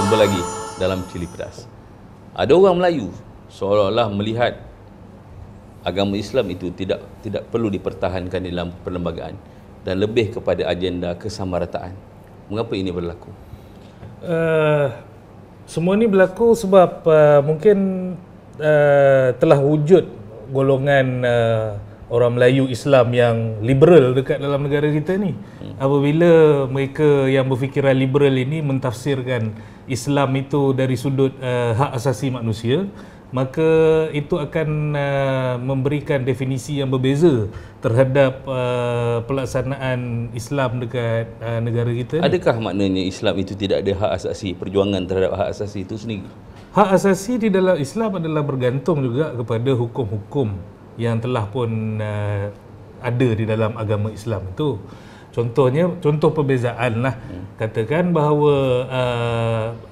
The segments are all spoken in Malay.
jumpa lagi dalam Cili Pedas. Ada orang Melayu seolah-olah melihat agama Islam itu tidak perlu dipertahankan dalam perlembagaan dan lebih kepada agenda kesamarataan. Mengapa ini berlaku? Semua ini berlaku sebab mungkin telah wujud golongan orang Melayu Islam yang liberal dekat dalam negara kita ni. Apabila mereka yang berfikiran liberal ini mentafsirkan Islam itu dari sudut hak asasi manusia, maka itu akan memberikan definisi yang berbeza terhadap pelaksanaan Islam dekat negara kita ni. Adakah maknanya Islam itu tidak ada hak asasi, perjuangan terhadap hak asasi itu sendiri? Hak asasi di dalam Islam adalah bergantung juga kepada hukum-hukum yang telah pun ada di dalam agama Islam itu. Contoh perbezaan lah. Katakan bahawa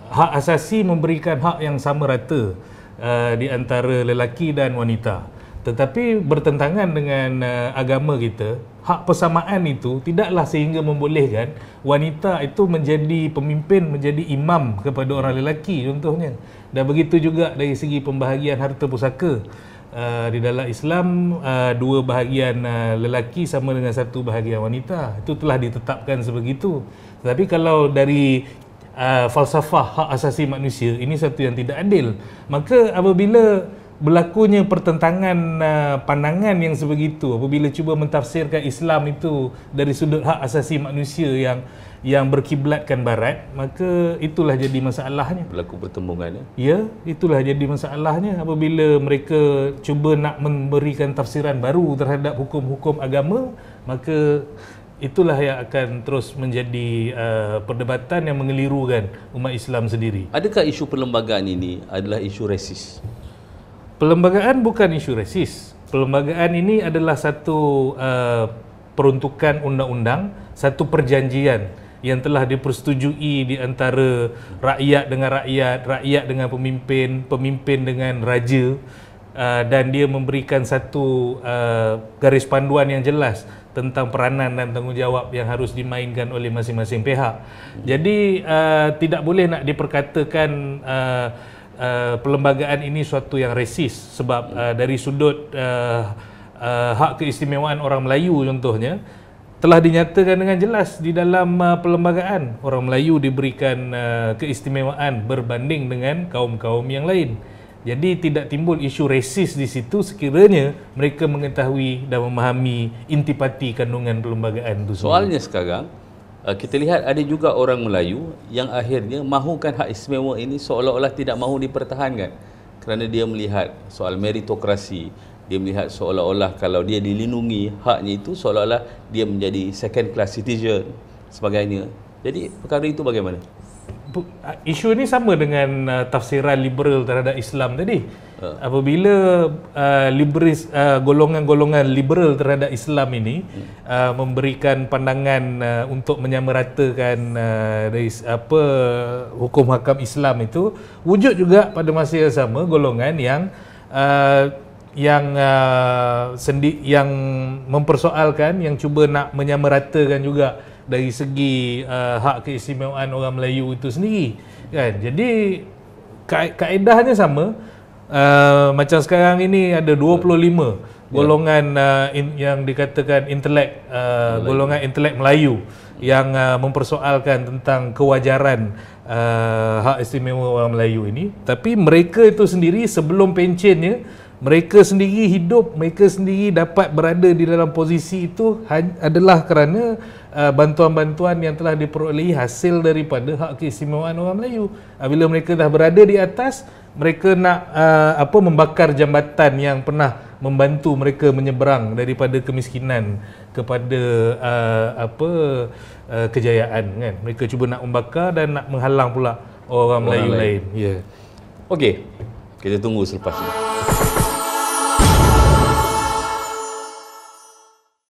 hak asasi memberikan hak yang sama rata di antara lelaki dan wanita. Tetapi bertentangan dengan agama kita, hak persamaan itu tidaklah sehingga membolehkan wanita itu menjadi pemimpin, menjadi imam kepada orang lelaki contohnya. Dan begitu juga dari segi pembahagian harta pusaka. Di dalam Islam, dua bahagian lelaki sama dengan satu bahagian wanita. Itu telah ditetapkan sebegitu. Tetapi kalau dari falsafah hak asasi manusia, ini satu yang tidak adil. Maka apabila berlakunya pertentangan pandangan yang sebegitu, apabila cuba mentafsirkan Islam itu dari sudut hak asasi manusia yang berkiblatkan barat, maka itulah jadi masalahnya. Berlaku pertembungan ya? Ya, itulah jadi masalahnya apabila mereka cuba nak memberikan tafsiran baru terhadap hukum-hukum agama, maka itulah yang akan terus menjadi perdebatan yang mengelirukan umat Islam sendiri. Adakah isu perlembagaan ini adalah isu resis? Perlembagaan bukan isu resis. Perlembagaan ini adalah satu peruntukan undang-undang, satu perjanjian yang telah dipersetujui di antara rakyat dengan rakyat, rakyat dengan pemimpin, pemimpin dengan raja, dan dia memberikan satu garis panduan yang jelas tentang peranan dan tanggungjawab yang harus dimainkan oleh masing-masing pihak. Jadi tidak boleh nak diperkatakan perlembagaan ini suatu yang resis sebab dari sudut hak keistimewaan orang Melayu contohnya telah dinyatakan dengan jelas di dalam perlembagaan orang Melayu diberikan keistimewaan berbanding dengan kaum-kaum yang lain. Jadi tidak timbul isu resis di situ sekiranya mereka mengetahui dan memahami intipati kandungan perlembagaan itu. Soalnya sekarang kita lihat ada juga orang Melayu yang akhirnya mahukan hak istimewa ini seolah-olah tidak mahu dipertahankan kerana dia melihat soal meritokrasi. Dia melihat seolah-olah kalau dia dilindungi haknya itu seolah-olah dia menjadi second class citizen sebagainya. Jadi perkara itu bagaimana? Isu ini sama dengan tafsiran liberal terhadap Islam tadi. Apabila golongan-golongan liberal terhadap Islam ini memberikan pandangan untuk menyamaratakan dari hukum hakam Islam itu, wujud juga pada masa yang sama golongan yang mempersoalkan, yang cuba nak menyamaratakan juga dari segi hak keistimewaan orang Melayu itu sendiri kan. Jadi kaedahnya sama. Macam sekarang ini ada 25 golongan yang dikatakan intelek, golongan intelek Melayu yang mempersoalkan tentang kewajaran hak istimewa orang Melayu ini. Tapi mereka itu sendiri sebelum pencennya, mereka sendiri hidup, mereka sendiri dapat berada di dalam posisi itu adalah kerana bantuan-bantuan yang telah diperolehi hasil daripada hak keistimewaan orang Melayu. Bila mereka dah berada di atas, mereka nak membakar jambatan yang pernah membantu mereka menyeberang daripada kemiskinan kepada kejayaan kan. Mereka cuba nak membakar dan nak menghalang pula orang Melayu lain. Ya. Okey. Kita tunggu selepas ini.